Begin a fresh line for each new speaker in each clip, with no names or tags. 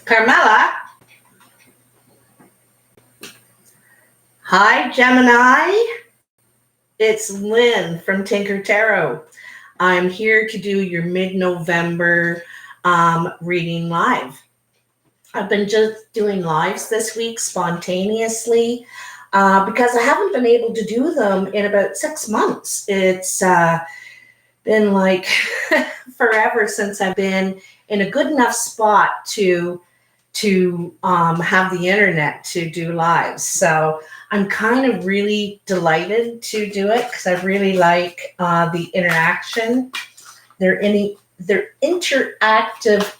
Carmela. Hi, Gemini. It's Lynn from Tinker Tarot. I'm here to do your mid-November reading live. I've been just doing lives this week spontaneously because I haven't been able to do them in about 6 months. It's been like forever since I've been in a good enough spot to have the internet to do lives. So I'm kind of really delighted to do it because I really like the interaction. Their interactive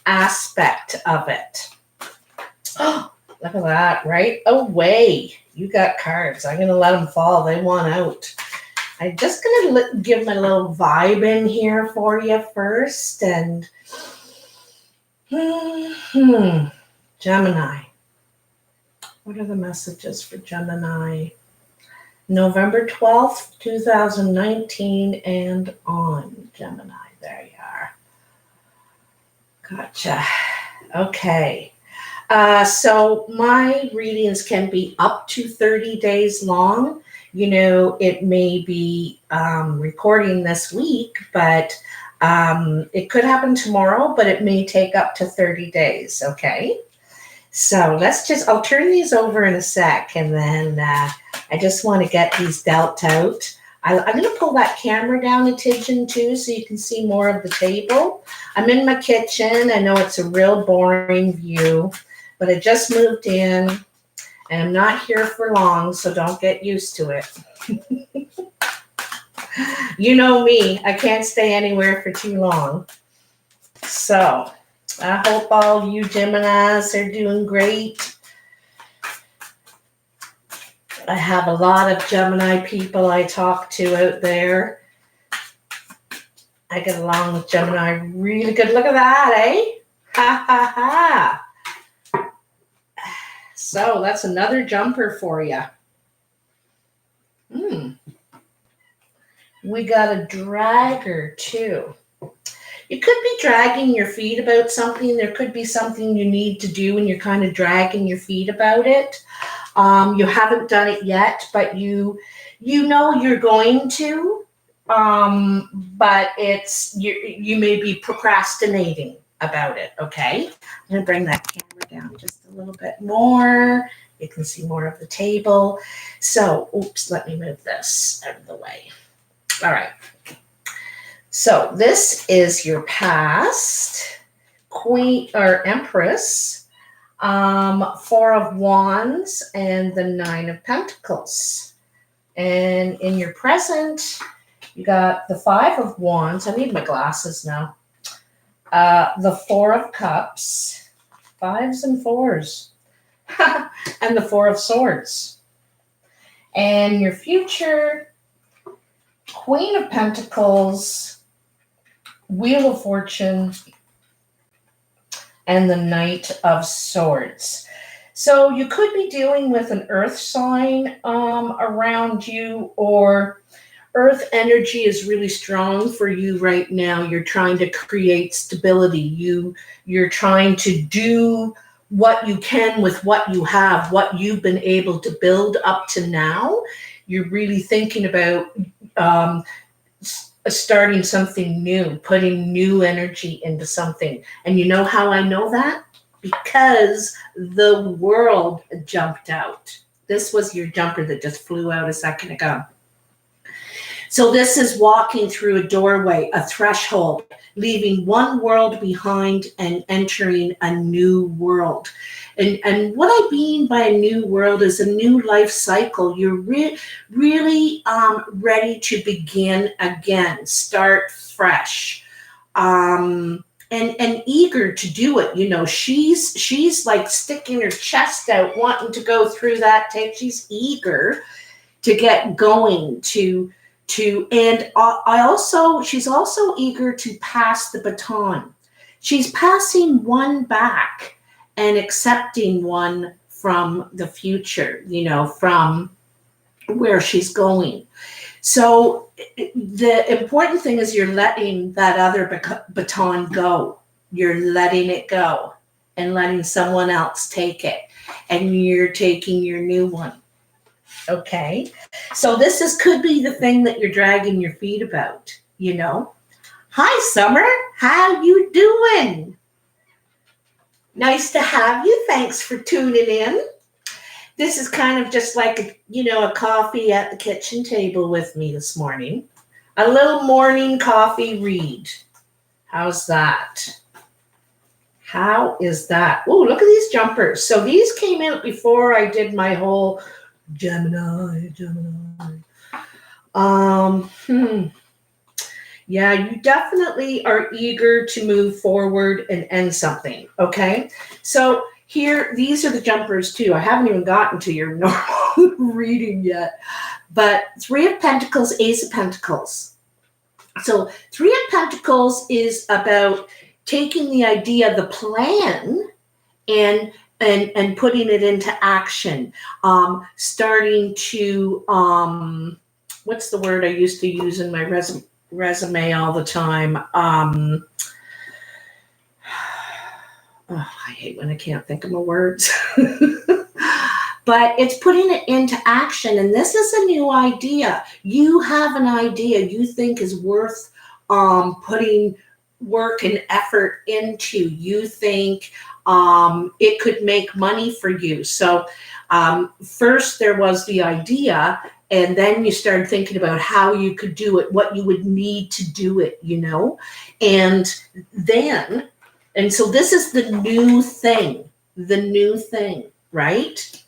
aspect of it. Oh, look at that, right away. You got cards. I'm going to let them fall. They want out. I'm just going to give them a little vibe in here for you first. And Gemini. What are the messages for Gemini? November 12th, 2019 and on, Gemini. There you are. Gotcha. Okay. So my readings can be up to 30 days long. You know, it may be recording this week, but it could happen tomorrow, but it may take up to 30 days. Okay. So I'll turn these over in a sec, and then I just want to get these dealt out. I'm going to pull that camera down a tidgeon too so you can see more of the table. I'm in my kitchen. I know it's a real boring view, but I just moved in, and I'm not here for long, so don't get used to it. You know me. I can't stay anywhere for too long. So I hope all you Geminis are doing great. I have a lot of Gemini people I talk to out there. I get along with Gemini really good. Look at that, eh? Ha, ha, ha. So that's another jumper for you. We got a dragger too. You could be dragging your feet about something. There could be something you need to do and you're kind of dragging your feet about it. You haven't done it yet, but you know you're going to, but you may be procrastinating about it, okay? I'm going to bring that camera down just a little bit more. You can see more of the table. So, oops, let me move this out of the way. All right. So this is your past Queen or Empress, Four of Wands, and the Nine of Pentacles. And in your present, you got the Five of Wands. I need my glasses now. The Four of Cups, fives and fours, and the Four of Swords. And your future, Queen of Pentacles, Wheel of Fortune, and the Knight of Swords. So you could be dealing with an earth sign around you, or earth energy is really strong for you right now. You're trying to create stability. You're trying to do what you can with what you have, what you've been able to build up to now. You're really thinking about starting something new, putting new energy into something. And you know how I know that? Because the world jumped out. This was your jumper that just flew out a second ago. So this is walking through a doorway, a threshold, leaving one world behind and entering a new world. And what I mean by a new world is a new life cycle. You're really ready to begin again, start fresh, and eager to do it. You know, she's like sticking her chest out, wanting to go through that tape. She's eager to get going, and she's also eager to pass the baton. She's passing one back and accepting one from the future, you know, from where she's going. So the important thing is you're letting that other baton go. You're letting it go. and letting someone else take it, and you're taking your new one. Okay, so could be the thing that you're dragging your feet about, you know. Hi, Summer. How you doing? Nice to have you. Thanks for tuning in. This is kind of just like, a coffee at the kitchen table with me this morning. A little morning coffee read. How's that? How is that? Oh, look at these jumpers. So these came out before I did my whole Gemini. Yeah, you definitely are eager to move forward and end something, okay? So here, these are the jumpers too. I haven't even gotten to your normal reading yet. But Three of Pentacles, Ace of Pentacles. So Three of Pentacles is about taking the idea, the plan, and putting it into action. Starting to, what's the word I used to use in my resume all the time? I hate when I can't think of my words. But it's putting it into action. And this is a new idea. You have an idea you think is worth putting work and effort into. You think it could make money for you. So first there was the idea, and then you started thinking about how you could do it, what you would need to do it, And so this is the new thing, right?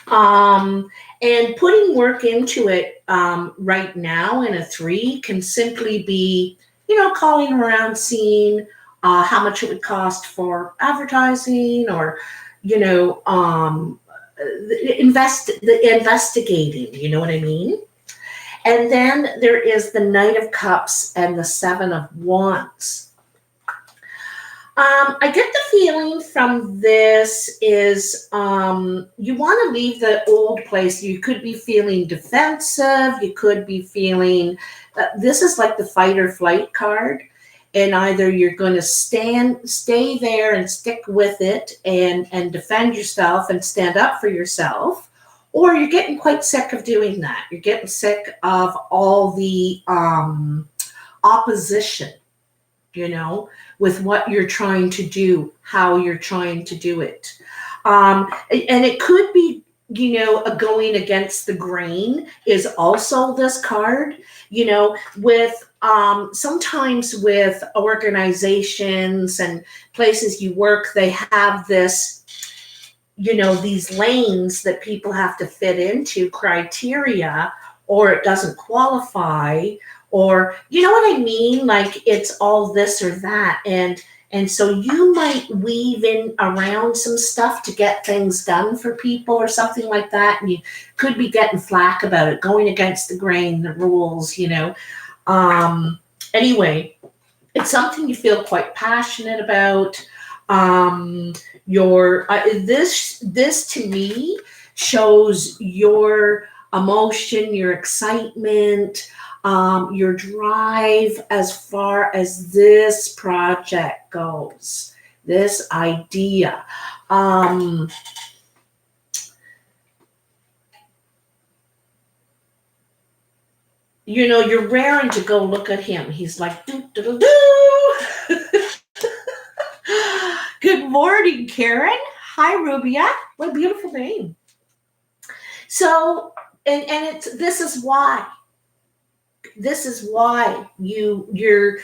And putting work into it right now in a 3 can simply be, calling around, seeing how much it would cost for advertising, or, investigating, you know what I mean? And then there is the Knight of Cups and the 7 of Wands. I get the feeling from this is you want to leave the old place. You could be feeling defensive. You could be feeling, this is like the fight or flight card. And either you're going to stay there and stick with it and defend yourself and stand up for yourself, or you're getting quite sick of doing that. You're getting sick of all the opposition, with what you're trying to do, how you're trying to do it. And it could be, a going against the grain is also this card, with sometimes with organizations and places you work, they have this, these lanes that people have to fit into, criteria, or it doesn't qualify, or you know what I mean? Like it's all this or that. And so you might weave in around some stuff to get things done for people or something like that. And you could be getting flack about it, going against the grain, the rules, Anyway, it's something you feel quite passionate about. This to me shows your emotion, your excitement, your drive as far as this project goes, this idea. You're raring to go. Look at him. He's like, doo-doo-doo-doo. Good morning, Karen. Hi, Rubia. What a beautiful name. So, and this is why you're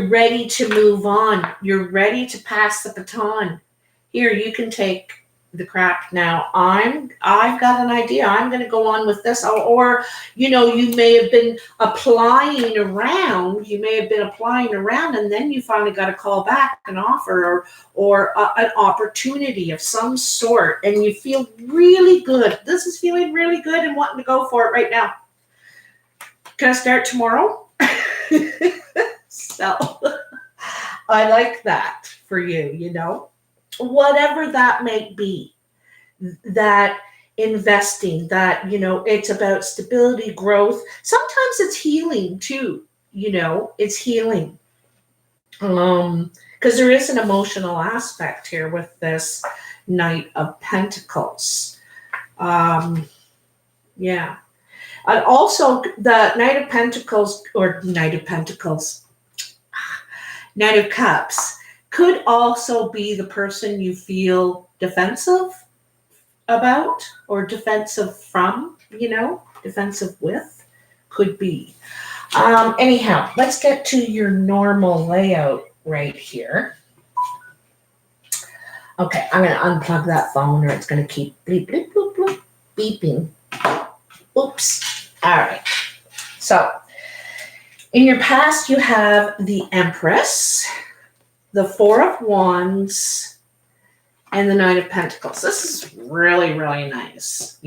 ready to move on. You're ready to pass the baton. Here, you can take the crap now. I've got an idea. I'm going to go on with this. Or you may have been applying around. And then you finally got a call back, an offer, or an opportunity of some sort, and you feel really good. This is feeling really good and wanting to go for it right now. Can I start tomorrow? So I like that for you, whatever that may be, that investing, that, it's about stability, growth. Sometimes it's healing too, it's healing. because there is an emotional aspect here with this Knight of Pentacles. Yeah. And also the Knight of Pentacles, or Knight of Pentacles, Knight of Cups, could also be the person you feel defensive about or defensive from, defensive with, could be. Anyhow, let's get to your normal layout right here. Okay, I'm going to unplug that phone or it's going to keep bleep, bleep, bloop, bloop, beeping. Oops. All right. So, in your past, you have the Empress, the Four of Wands, and the Nine of Pentacles. This is really, really nice.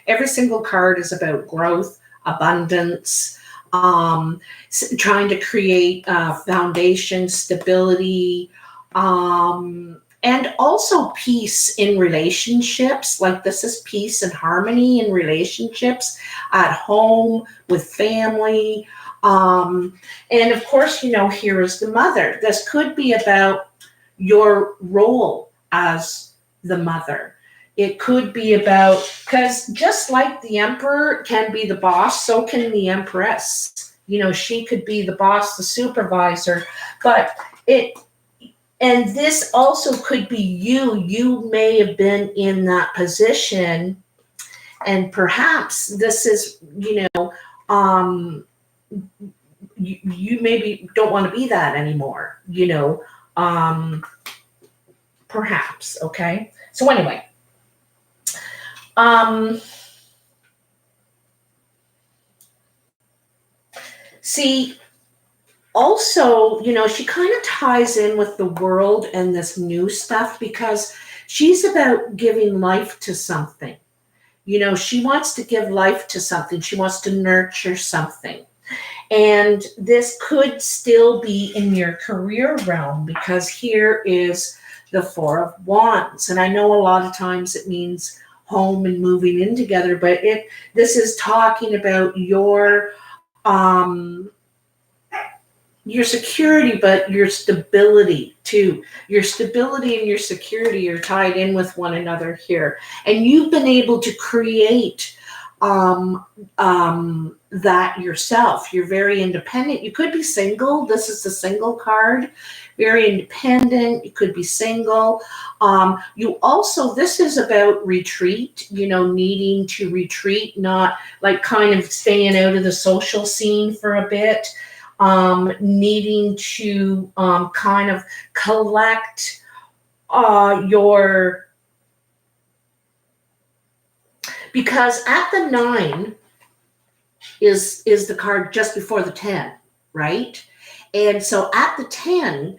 Every single card is about growth, abundance, trying to create foundation, stability, and also peace in relationships. Like this is peace and harmony in relationships, at home, with family. And of course, here is the mother. This could be about your role as the mother. It could be about, because just like the Emperor can be the boss, so can the Empress. She could be the boss, the supervisor, and this also could be you. You may have been in that position, and perhaps this is, you maybe don't want to be that anymore, perhaps. Okay. So anyway, see, also, she kind of ties in with the world and this new stuff because she's about giving life to something. She wants to give life to something. She wants to nurture something. And this could still be in your career realm because here is the Four of Wands. And I know a lot of times it means home and moving in together, but this is talking about your security, but your stability too. Your stability and your security are tied in with one another here. And you've been able to create that yourself. You're very independent. You could be single. This is the single card. Very independent. You could be single. You also, this is about retreat, needing to retreat, not like kind of staying out of the social scene for a bit. Needing to kind of collect because at the 9 is the card just before the 10, right? And so at the 10,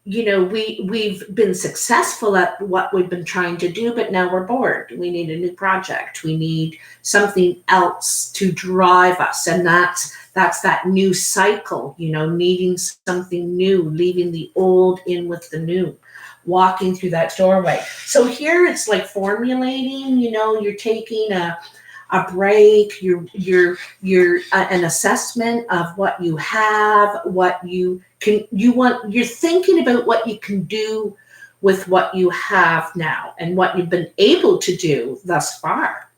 we've been successful at what we've been trying to do, but now we're bored. We need a new project. We need something else to drive us. And that's that new cycle, needing something new, leaving the old in with the new, walking through that doorway. So here it's like formulating, you're taking a break, you're an assessment of what you have, what you're thinking about what you can do with what you have now and what you've been able to do thus far.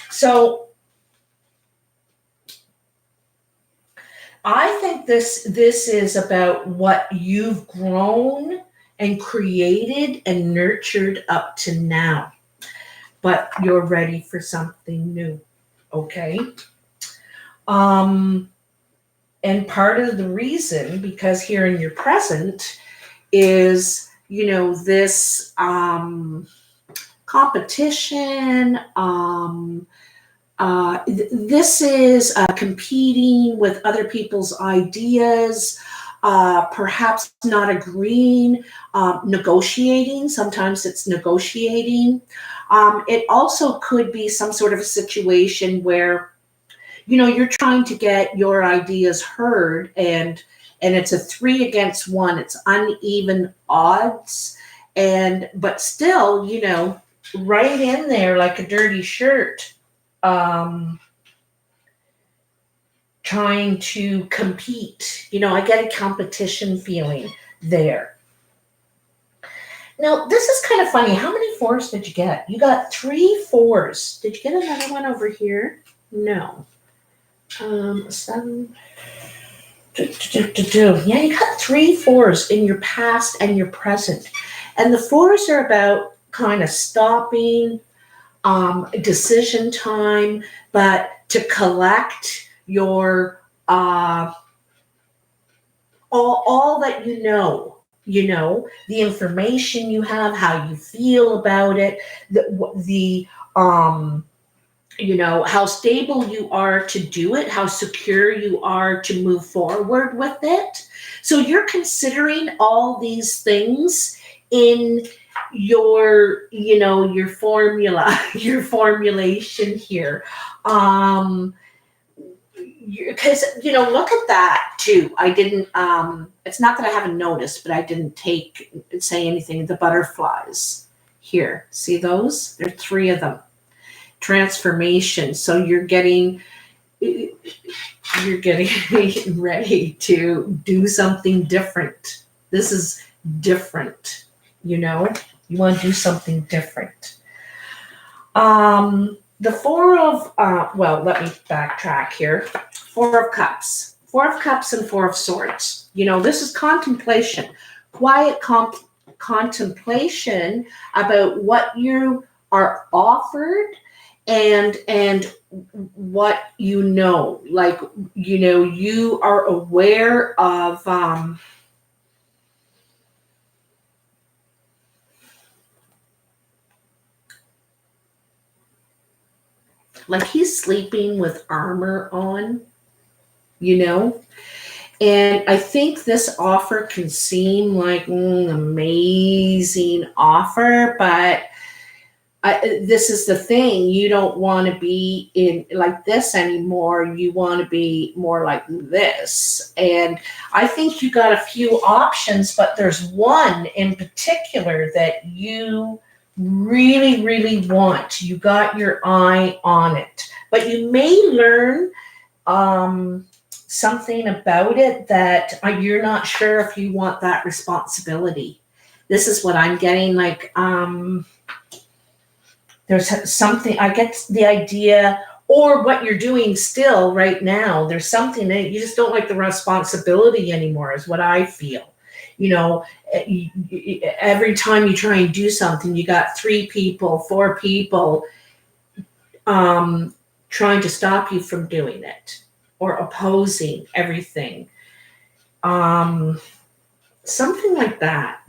So I think this is about what you've grown and created and nurtured up to now. But you're ready for something new, okay? And part of the reason, because here in your present is, this competition, this is competing with other people's ideas, perhaps not agreeing, negotiating. Sometimes it's negotiating. It also could be some sort of a situation where, you're trying to get your ideas heard and it's a 3 against 1. It's uneven odds. But still, right in there like a dirty shirt, trying to compete. I get a competition feeling. there. Now, this is kind of funny. How many 4s did you get? You got 3 4s. Did you get another one over here? No. 7. Yeah, you got 3 4s in your past and your present. And the 4s are about kind of stopping, decision time, but to collect your all that you know, the information you have, how you feel about it, the how stable you are to do it, how secure you are to move forward with it. So you're considering all these things in your formula, your formulation here. Because look at that too. I didn't it's not that I haven't noticed, but I didn't say anything. The butterflies here, see those? There are 3 of them. Transformation. So you're getting ready to do something different. This is different. You want to do something different. The 4 of let me backtrack here. 4 of Cups. 4 of Cups and 4 of Swords. This is contemplation. Quiet contemplation about what you are offered and what you are aware of like he's sleeping with armor on, and I think this offer can seem like an amazing offer, but this is the thing. You don't want to be in like this anymore. You want to be more like this. And I think you got a few options, but there's one in particular that you really, really want. You got your eye on it, but you may learn something about it that you're not sure if you want that responsibility. This is what I'm getting, like, there's something, I get the idea, or what you're doing still right now, there's something that you just don't like the responsibility anymore, is what I feel. Every time you try and do something, you got 3 people, 4 people trying to stop you from doing it or opposing everything. Something like that,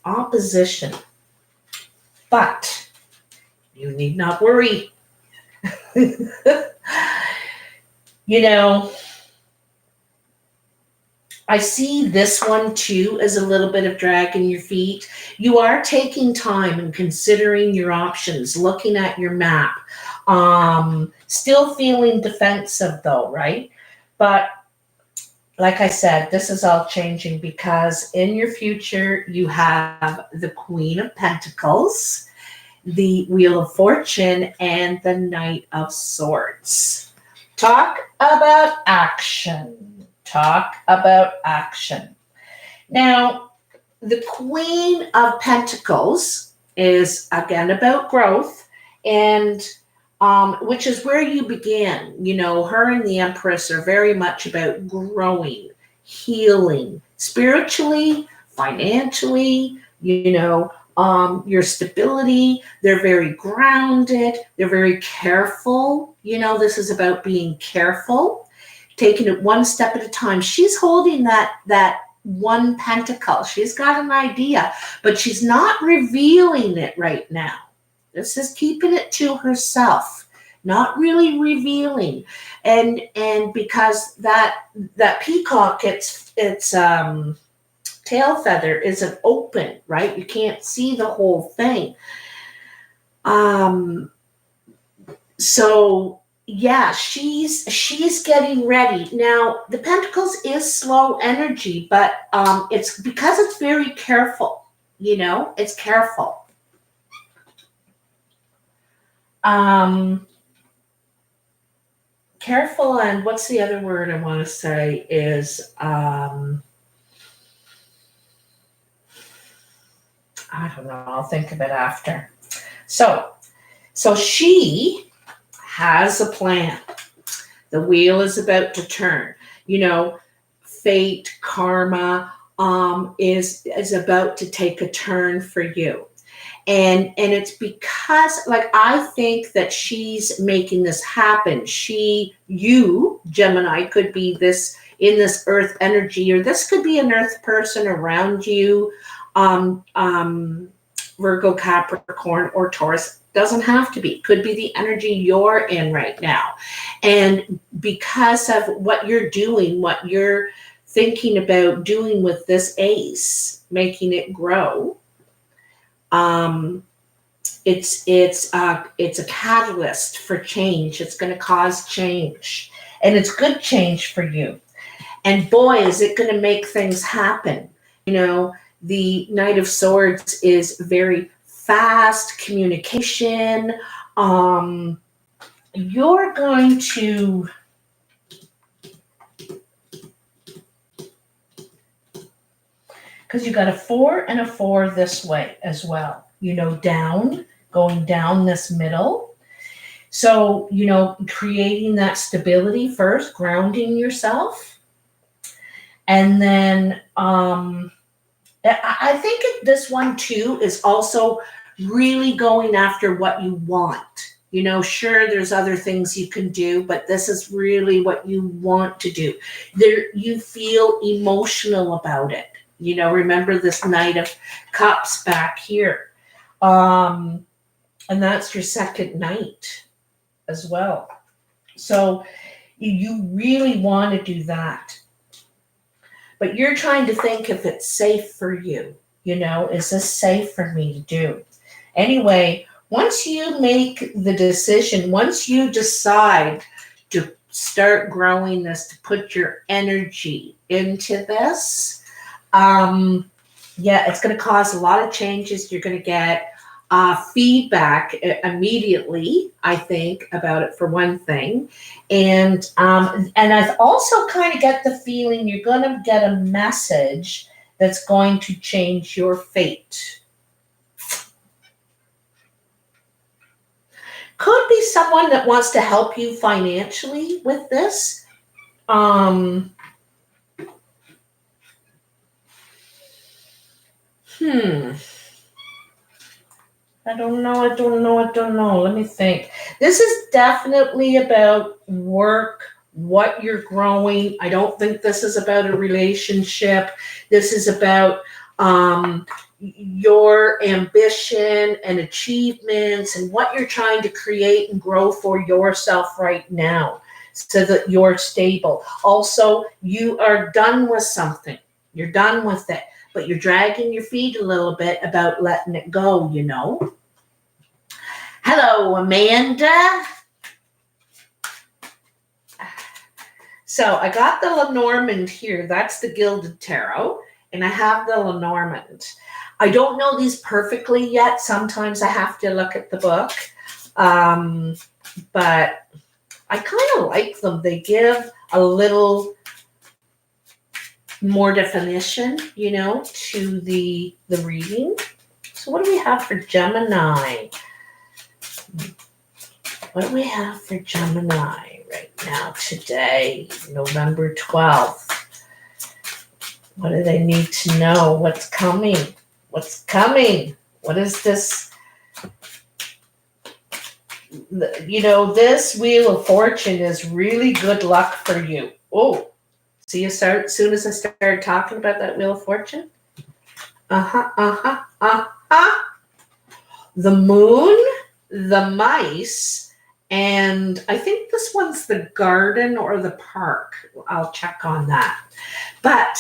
opposition. But you need not worry. I see this one too as a little bit of dragging your feet. You are taking time and considering your options, looking at your map. Still feeling defensive though, right? But like I said, this is all changing because in your future, you have the Queen of Pentacles, the Wheel of Fortune, and the Knight of Swords. Talk about action. Talk about action. Now, the Queen of Pentacles is again about growth, and which is where you began. Her and the Empress are very much about growing, healing, spiritually, financially, your stability. They're very grounded. They're very careful. This is about being careful, taking it one step at a time. She's holding that one pentacle. She's got an idea, but she's not revealing it right now. This is keeping it to herself, not really revealing. And because that peacock, its tail feather isn't open, right? You can't see the whole thing. So yeah, she's getting ready. Now, the Pentacles is slow energy, but it's because it's very careful, it's careful. Careful, and what's the other word I want to say is I don't know. I'll think of it after. So she has a plan. The wheel is about to turn. You know, fate, karma, is about to take a turn for you. And it's because, like, I think that she's making this happen. You, Gemini, could be this in this earth energy, or this could be an earth person around you, Virgo, Capricorn, or Taurus. Doesn't have to be. Could be the energy you're in right now. And because of what you're doing, what you're thinking about doing with this ace, making it grow, it's a catalyst for change. It's going to cause change, and it's good change for you. And boy, is it going to make things happen. You know, the Knight of Swords is very fast communication. You're going to, because you got a 4 and a 4 this way as well. You know, going down this middle. So, you know, creating that stability first, grounding yourself. And then I think this one too is also really going after what you want. You know, sure, there's other things you can do, but this is really what you want to do. You feel emotional about it. You know, remember this Knight of Cups back here. And that's your second night as well. So you really want to do that. But you're trying to think if it's safe for you. You know, is this safe for me to do? Anyway, once you make the decision, once you decide to start growing this, to put your energy into this, it's going to cause a lot of changes. You're going to get feedback immediately, I think, about it, for one thing. And I also kind of get the feeling you're going to get a message that's going to change your fate. Could be someone that wants to help you financially with this. I don't know. Let me think. This is definitely about work, what you're growing. I don't think this is about a relationship. This is about your ambition and achievements and what you're trying to create and grow for yourself right now, so that you're stable. Also, you are done with something. You're done with it, but you're dragging your feet a little bit about letting it go, you know. Hello, Amanda. So I got the Lenormand here. That's the Gilded Tarot. And I have the Lenormand. I don't know these perfectly yet. Sometimes I have to look at the book. But I kind of like them. They give a little more definition, you know, to the reading. So what do we have for Gemini? What do we have for Gemini right now, today, November 12th? What do they need to know? What's coming? What's coming? What is this? You know, this Wheel of Fortune is really good luck for you. Oh, see, as soon as I started talking about that Wheel of Fortune? The Moon, the Mice, and I think this one's the Garden or the Park. I'll check on that. But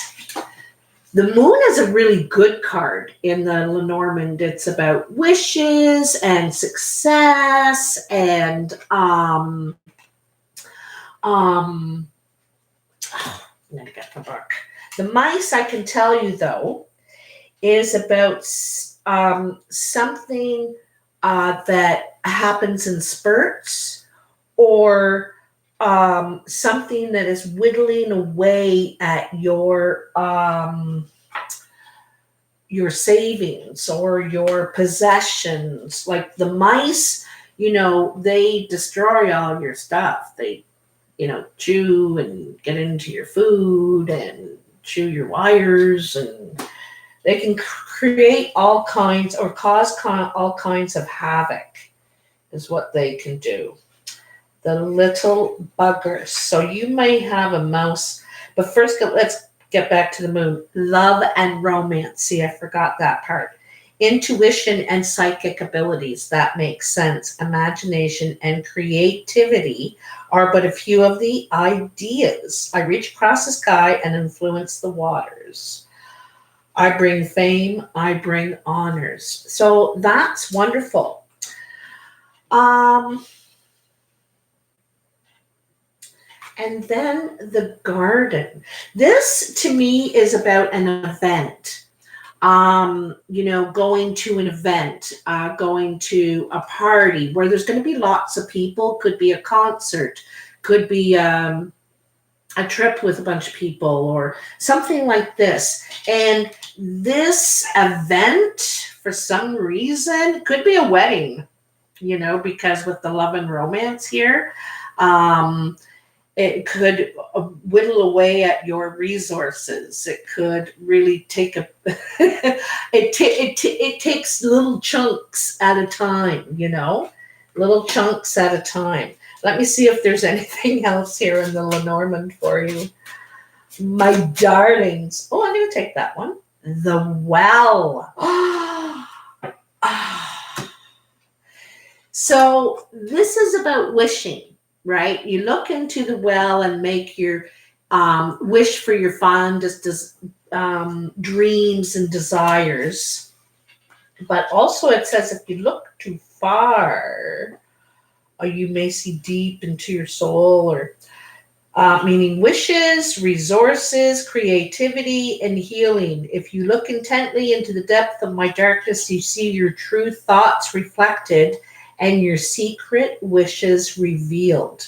the Moon is a really good card in the Lenormand. It's about wishes and success and I'm gonna get the book. The Mice, I can tell you though, is about something that happens in spurts, or something that is whittling away at your your savings or your possessions. Like the mice, they destroy all your stuff. They, chew and get into your food and chew your wires, and they can create all kinds or cause all kinds of havoc is what they can do. The little buggers. So you may have a mouse, but first let's get back to the moon. Love and romance. See, I forgot that part. Intuition and psychic abilities. That makes sense. Imagination and creativity are but a few of the ideas. I reach across the sky and influence the waters. I bring fame. I bring honors. So that's wonderful. And then the garden. This to me is about an event. Going to an event, going to a party where there's going to be lots of people. Could be a concert, could be a trip with a bunch of people or something like this. And this event, for some reason, could be a wedding, because with the love and romance here, it could whittle away at your resources. It could really take it takes little chunks at a time, little chunks at a time. Let me see if there's anything else here in the Lenormand for you. My darlings. Oh, I'm going to take that one. The well. So this is about wishing. Right? You look into the well and make your wish for your fondest dreams and desires. But also it says if you look too far, or you may see deep into your soul, or meaning wishes, resources, creativity, and healing. If you look intently into the depth of my darkness, you see your true thoughts reflected and your secret wishes revealed.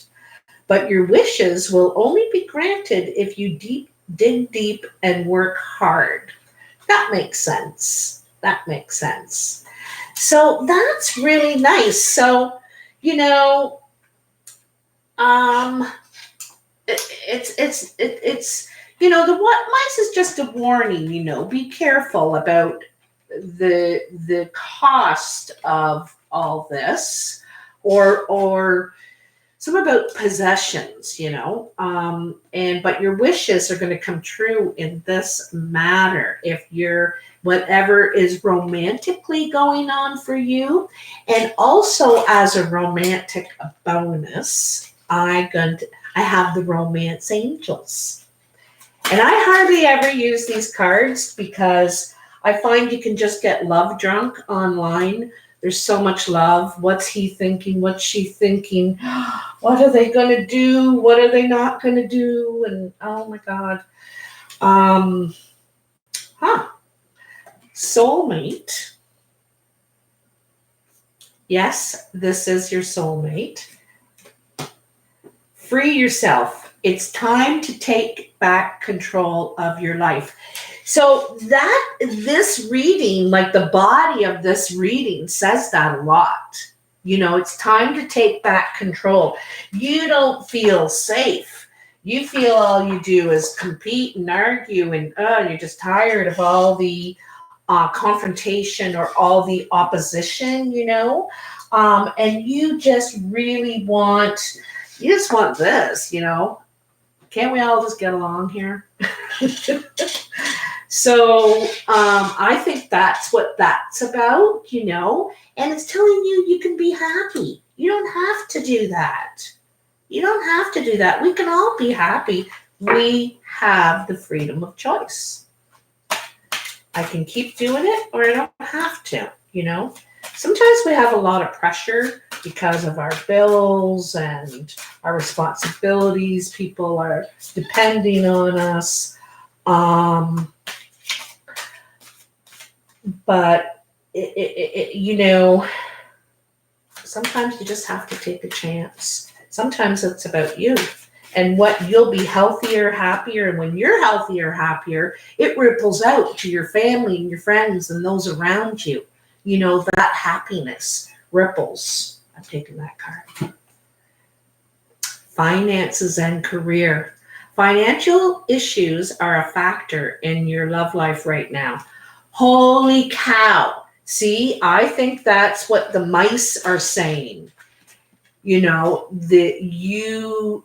But your wishes will only be granted if you dig deep and work hard. That makes sense. That makes sense. So that's really nice. So, it's the what mice is just a warning. Be careful about the cost of all this, or some about possessions, but your wishes are going to come true in this matter if you're whatever is romantically going on for you. And also as a romantic bonus, I have the romance angels, and I hardly ever use these cards because I find you can just get love drunk online. There's so much love. What's he thinking? What's she thinking? What are they going to do? What are they not going to do? And oh my God. Soulmate. Yes, this is your soulmate. Free yourself. It's time to take back control of your life. So this reading, like the body of this reading says that a lot. It's time to take back control. You don't feel safe. You feel all you do is compete and argue, and you're just tired of all the confrontation or all the opposition, and you just really want this, Can't we all just get along here? So I think that's what that's about, and it's telling you can be happy. You don't have to do that. You don't have to do that. We can all be happy. We have the freedom of choice. I can keep doing it or I don't have to, Sometimes we have a lot of pressure because of our bills and our responsibilities. People are depending on us. But sometimes you just have to take a chance. Sometimes it's about you. and what you'll be healthier, happier. And when you're healthier, happier, it ripples out to your family and your friends and those around you. You know, that happiness ripples. I'm taking that card. Finances and career. Financial issues are a factor in your love life right now. Holy cow. See, I think that's what the mice are saying. You know, that you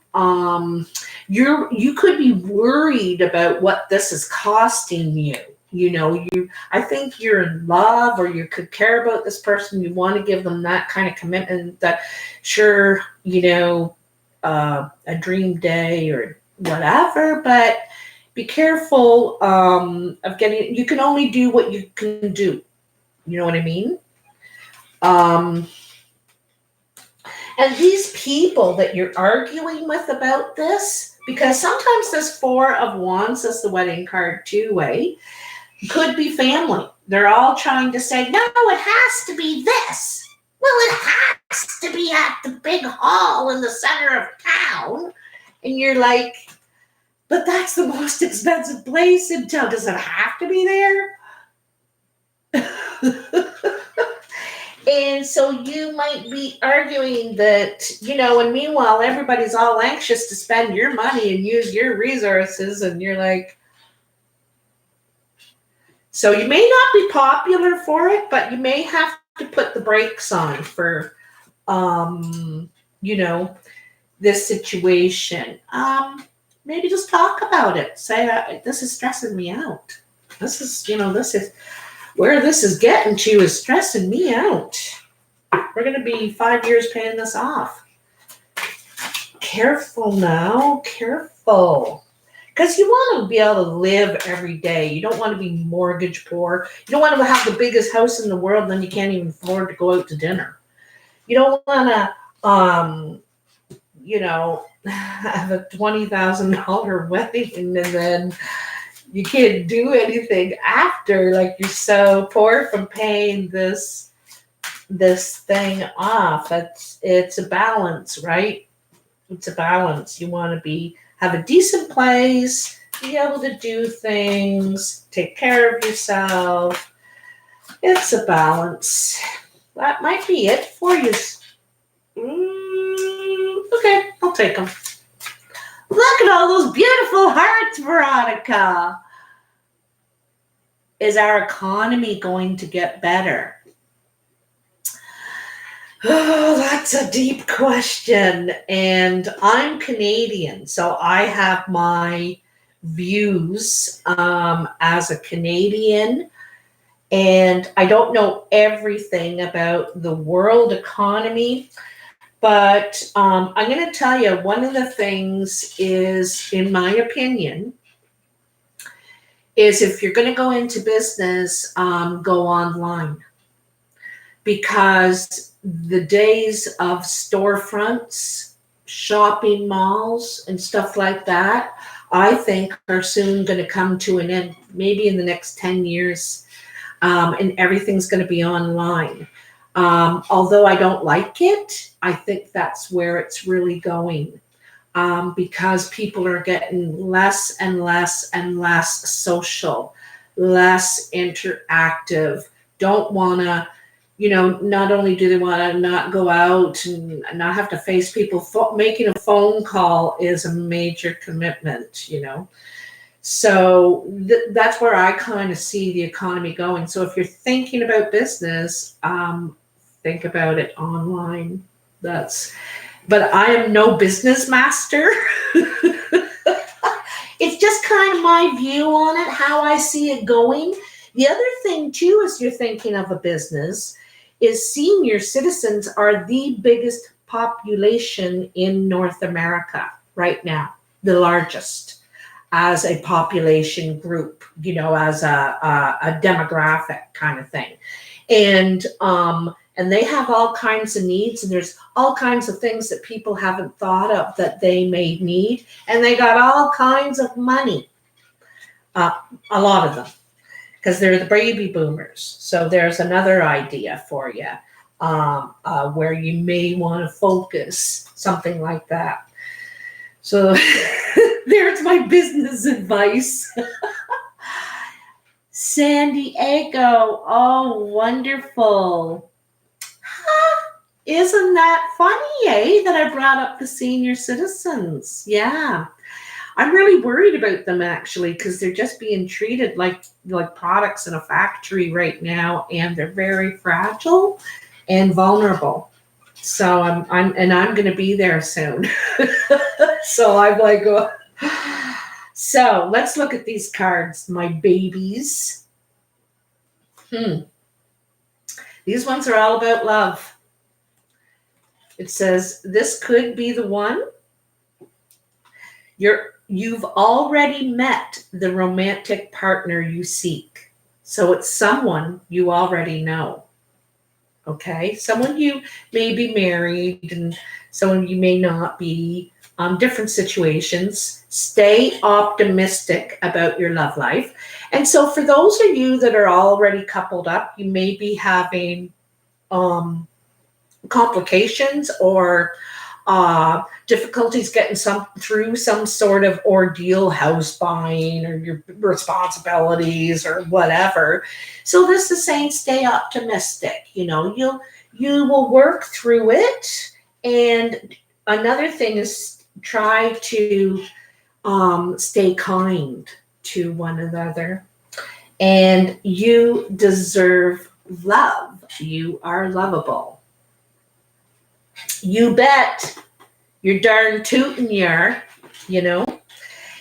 could be worried about what this is costing you. You know, I think you're in love, or you could care about this person. You want to give them that kind of commitment that, sure, you know, a dream day or whatever, but be careful of getting, you can only do what you can do. You know what I mean? And these people that you're arguing with about this, because sometimes this Four of Wands is the wedding card too, could be family. They're all trying to say, no, it has to be this. Well, it has to be at the big hall in the center of town. And you're like, but that's the most expensive place in town. Does it have to be there? And so you might be arguing that, you know, and meanwhile, everybody's all anxious to spend your money and use your resources. And you're like, so you may not be popular for it, but you may have to put the brakes on for, you know, this situation. Maybe just talk about it. Say, this is stressing me out. This is, you know, this is where this is getting to is stressing me out. We're going to be 5 years paying this off. Careful now, careful. Because you want to be able to live every day. You don't want to be mortgage poor. You don't want to have the biggest house in the world and then you can't even afford to go out to dinner. You don't want to, you know, have a $20,000 wedding and then you can't do anything after. Like, you're so poor from paying this thing off. It's a balance, right? It's a balance. You want to have a decent place, be able to do things, take care of yourself. It's a balance. That might be it for you. Okay, I'll take them. Look at all those beautiful hearts, Veronica. Is our economy going to get better? Oh, that's a deep question. And I'm Canadian, so I have my views as a Canadian. And I don't know everything about the world economy. But I'm going to tell you, one of the things is, in my opinion, is if you're going to go into business, go online. Because the days of storefronts, shopping malls, and stuff like that, I think are soon going to come to an end, maybe in the next 10 years, and everything's going to be online. Although I don't like it, I think that's where it's really going, because people are getting less and less and less social, less interactive, don't want to, you know, not only do they want to not go out and not have to face people, making a phone call is a major commitment, you know. So that's where I kind of see the economy going. So if you're thinking about business, think about it online. But I am no business master. It's just kind of my view on it, how I see it going. The other thing too, is you're thinking of a business, is senior citizens are the biggest population in North America right now, the largest as a population group, you know, as a demographic kind of thing. And they have all kinds of needs, and there's all kinds of things that people haven't thought of that they may need. And they got all kinds of money, a lot of them, because they're the baby boomers. So there's another idea for you, where you may want to focus, something like that. So there's my business advice. San Diego, oh, wonderful. Isn't that funny, that I brought up the senior citizens? Yeah. I'm really worried about them, actually, because they're just being treated like products in a factory right now, and they're very fragile and vulnerable. So I'm going to be there soon. So I'm like, oh. So let's look at these cards, my babies. These ones are all about love. It says, this could be the one. You've already met the romantic partner you seek. So it's someone you already know. Okay? Someone you may be married and someone you may not be. Different situations. Stay optimistic about your love life. And so for those of you that are already coupled up, you may be having complications or difficulties getting through some sort of ordeal, house buying or your responsibilities or whatever. So this is saying stay optimistic. You will work through it. And another thing is try to stay kind to one another. And you deserve love. You are lovable. You bet. You're darn tootin'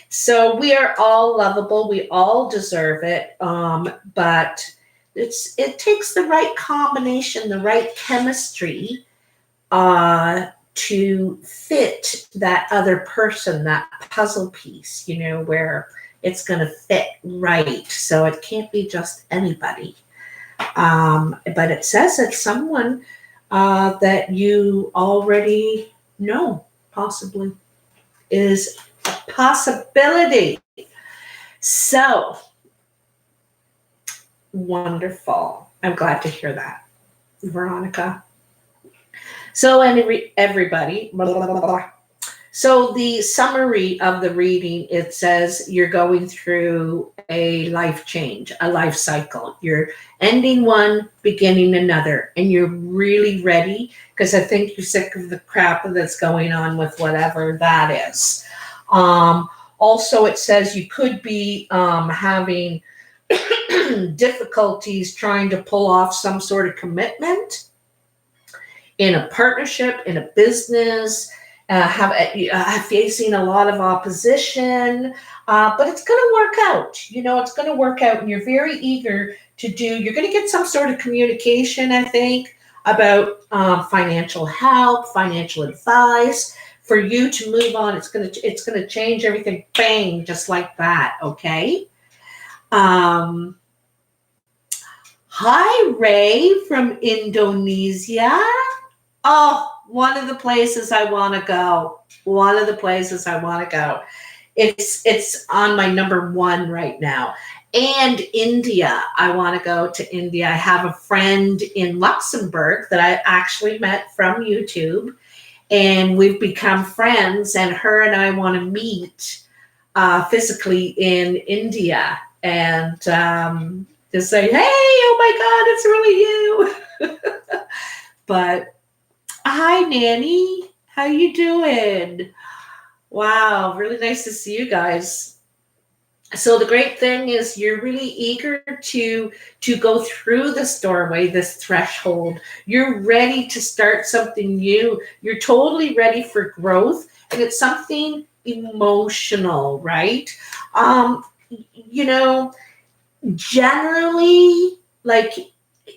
So we are all lovable. We all deserve it. But it takes the right combination, the right chemistry to fit that other person, that puzzle piece, where it's going to fit right. So it can't be just anybody. But it says it's someone that you already know, possibly, is a possibility. So wonderful. I'm glad to hear that, Veronica. So everybody, blah, blah, blah, blah. So the summary of the reading, it says you're going through a life change, a life cycle. You're ending one, beginning another, and you're really ready because I think you're sick of the crap that's going on with whatever that is. Also, it says you could be having difficulties trying to pull off some sort of commitment in a partnership, in a business, facing a lot of opposition, but it's going to work out. It's going to work out, and you're very eager you're going to get some sort of communication, I think, about financial help, financial advice for you to move on. It's going to change everything, bang, just like that. Okay. Hi, Ray from Indonesia. Oh, one of the places I want to go. It's on my number one right now. And India. I want to go to India. I have a friend in Luxembourg that I actually met from YouTube, and we've become friends, and her and I want to meet physically in India and just say, hey, oh my God, it's really you. But hi, Nanny. How you doing? Wow, really nice to see you guys. So the great thing is you're really eager to go through this doorway, this threshold. You're ready to start something new. You're totally ready for growth, and it's something emotional, right? Generally, like,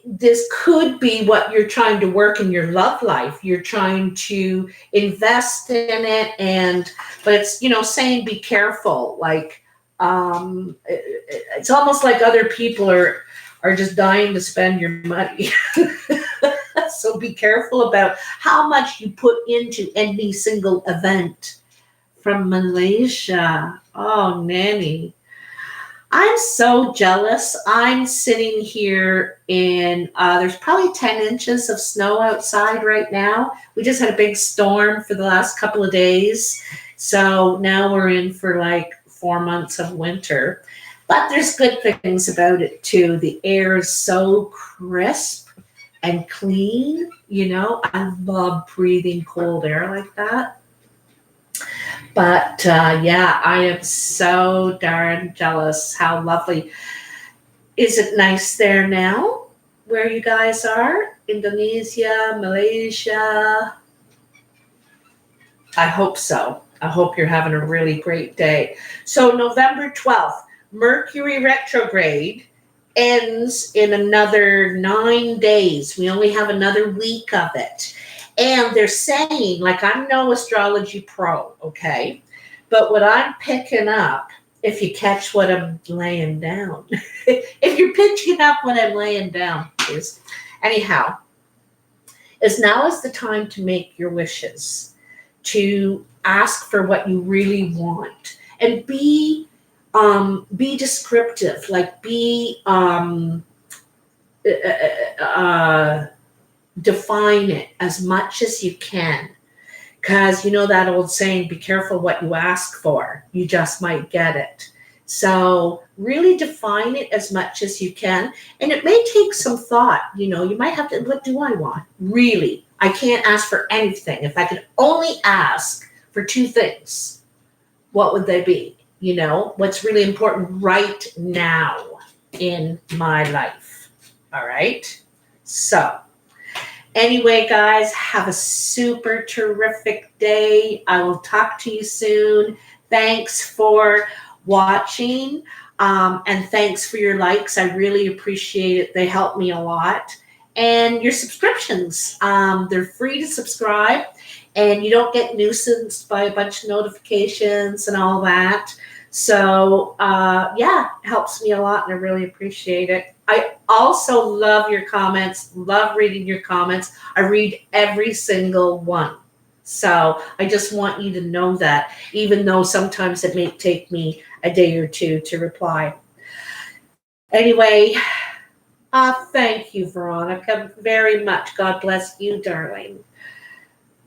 this could be what you're trying to work in your love life. You're trying to invest in it, but it's, saying be careful. Like, it's almost like other people are just dying to spend your money. So be careful about how much you put into any single event. From Malaysia. Oh, Nanny. I'm so jealous. I'm sitting here in, there's probably 10 inches of snow outside right now. We just had a big storm for the last couple of days. So now we're in for like 4 months of winter. But there's good things about it too. The air is so crisp and clean. You know, I love breathing cold air like that. But yeah, I am so darn jealous. How lovely. Is it nice there now where you guys are? Indonesia, Malaysia? I hope so. I hope you're having a really great day. So November 12th, Mercury retrograde ends in another 9 days. We only have another week of it. And they're saying, like, I'm no astrology pro, okay? But what I'm picking up, if you catch what I'm laying down, if you're picking up what I'm laying down, is anyhow, is now is the time to make your wishes, to ask for what you really want, and be descriptive, like define it as much as you can. Because you know that old saying, be careful what you ask for, you just might get it. So really define it as much as you can. And it may take some thought. You know, you might have to, what do I want? Really, I can't ask for anything. If I could only ask for 2 things, what would they be? You know, what's really important right now in my life. All right. So anyway, guys, have a super terrific day. I will talk to you soon. Thanks for watching, and thanks for your likes. I really appreciate it. They help me a lot. And your subscriptions, they're free to subscribe, and you don't get nuisanced by a bunch of notifications and all that. So yeah, it helps me a lot, and I really appreciate it. I also love your comments, love reading your comments. I read every single one. So I just want you to know that, even though sometimes it may take me a day or two to reply. Anyway, thank you, Veronica, very much. God bless you, darling.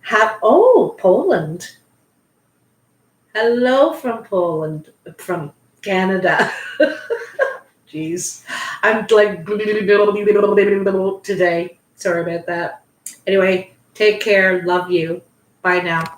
Poland. Hello from Poland, from Canada. Jeez, I'm like today. Sorry about that. Anyway, take care. Love you. Bye now.